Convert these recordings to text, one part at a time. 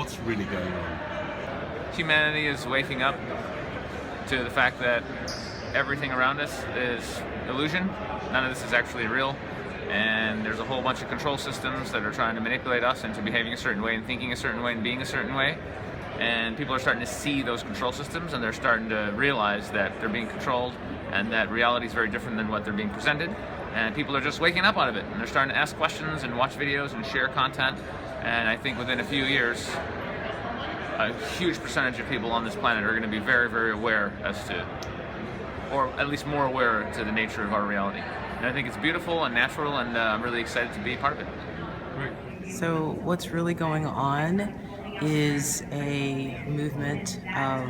What's really going on? Humanity is waking up to the fact that everything around us is illusion. None of this is actually real. And there's a whole bunch of control systems that are trying to manipulate us into behaving a certain way and thinking a certain way and being a certain way. And people are starting to see those control systems, and they're starting to realize that they're being controlled and that reality is very different than what they're being presented. And people are just waking up out of it, and they're starting to ask questions and watch videos and share content. And I think within a few years, a huge percentage of people on this planet are going to be very, very aware as to, or at least more aware to the nature of our reality. And I think it's beautiful and natural, and I'm really excited to be part of it. Great. So what's really going on is a movement of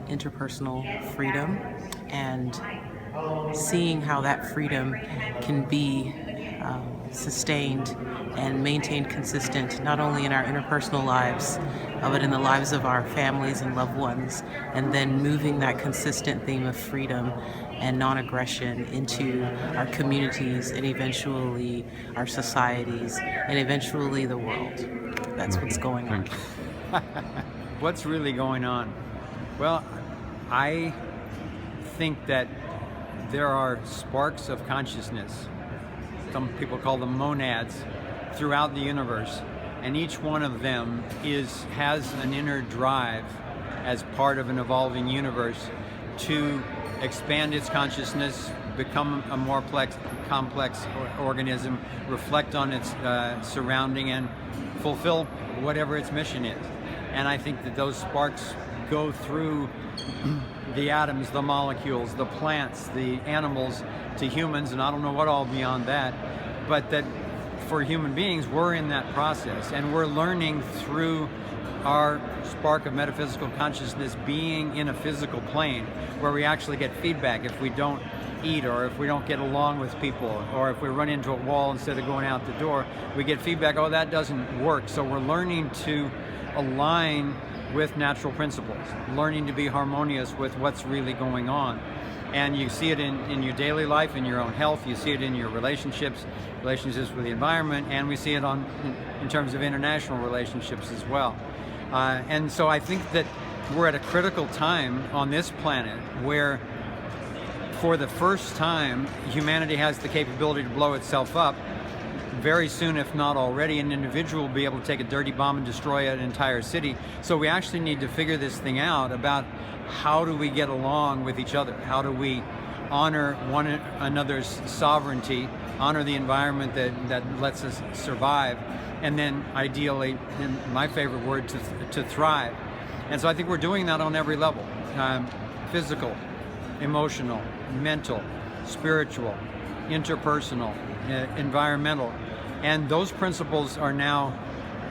interpersonal freedom, and seeing how that freedom can be sustained and maintained consistent, not only in our interpersonal lives, but in the lives of our families and loved ones, and then moving that consistent theme of freedom and non-aggression into our communities and eventually our societies and eventually the world. That's what's going on. What's really going on? Well, I think that there are sparks of consciousness, some people call them monads, throughout the universe, and each one of them has an inner drive as part of an evolving universe to expand its consciousness, become a more complex organism, reflect on its surrounding, and fulfill whatever its mission is. And I think that those sparks go through the atoms, the molecules, the plants, the animals, to humans, and I don't know what all beyond that, but that for human beings, we're in that process, and we're learning through our spark of metaphysical consciousness being in a physical plane where we actually get feedback if we don't eat, or if we don't get along with people, or if we run into a wall instead of going out the door, we get feedback, oh, that doesn't work. So we're learning to align with natural principles, learning to be harmonious with what's really going on. And you see it in your daily life, in your own health, you see it in your relationships with the environment, and we see it in terms of international relationships as well. And so I think that we're at a critical time on this planet where, for the first time, humanity has the capability to blow itself up. Very soon, if not already, an individual will be able to take a dirty bomb and destroy an entire city. So we actually need to figure this thing out about how do we get along with each other? How do we honor one another's sovereignty, honor the environment that lets us survive, and then ideally, in my favorite word, to thrive. And so I think we're doing that on every level. Physical, emotional, mental, spiritual, interpersonal, environmental. And those principles are now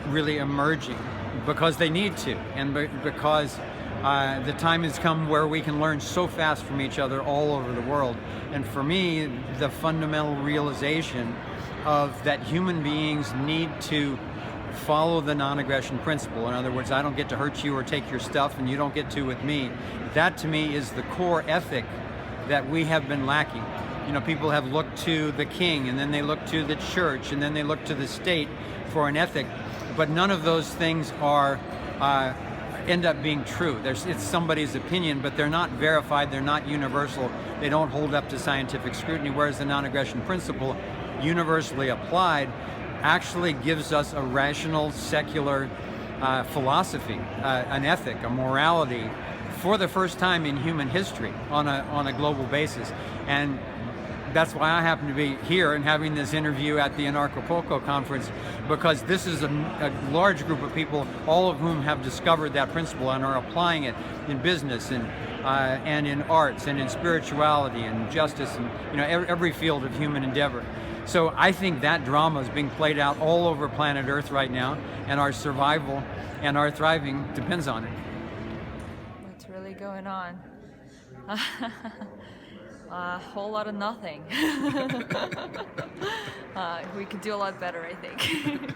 really emerging because they need to, and because the time has come where we can learn so fast from each other all over the world. And for me, the fundamental realization of that human beings need to follow the non-aggression principle. In other words, I don't get to hurt you or take your stuff, and you don't get to with me. That, to me, is the core ethic that we have been lacking. You know, people have looked to the king, and then they look to the church, and then they look to the state for an ethic, but none of those things are end up being true. It's somebody's opinion, but they're not verified, they're not universal, they don't hold up to scientific scrutiny, whereas the non-aggression principle, universally applied, actually gives us a rational, secular philosophy, an ethic, a morality, for the first time in human history on a global basis. And that's why I happen to be here and having this interview at the Anarchapulco conference, because this is a large group of people, all of whom have discovered that principle and are applying it in business and in arts and in spirituality and justice and every field of human endeavor. So I think that drama is being played out all over planet Earth right now, and our survival and our thriving depends on it. What's really going on? A whole lot of nothing. We could do a lot better, I think.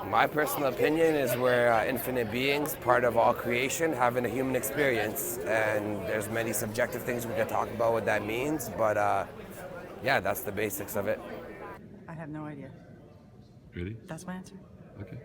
My personal opinion is we're infinite beings, part of all creation, having a human experience, and there's many subjective things we can talk about what that means, but yeah, that's the basics of it. I have no idea. Really? That's my answer. Okay.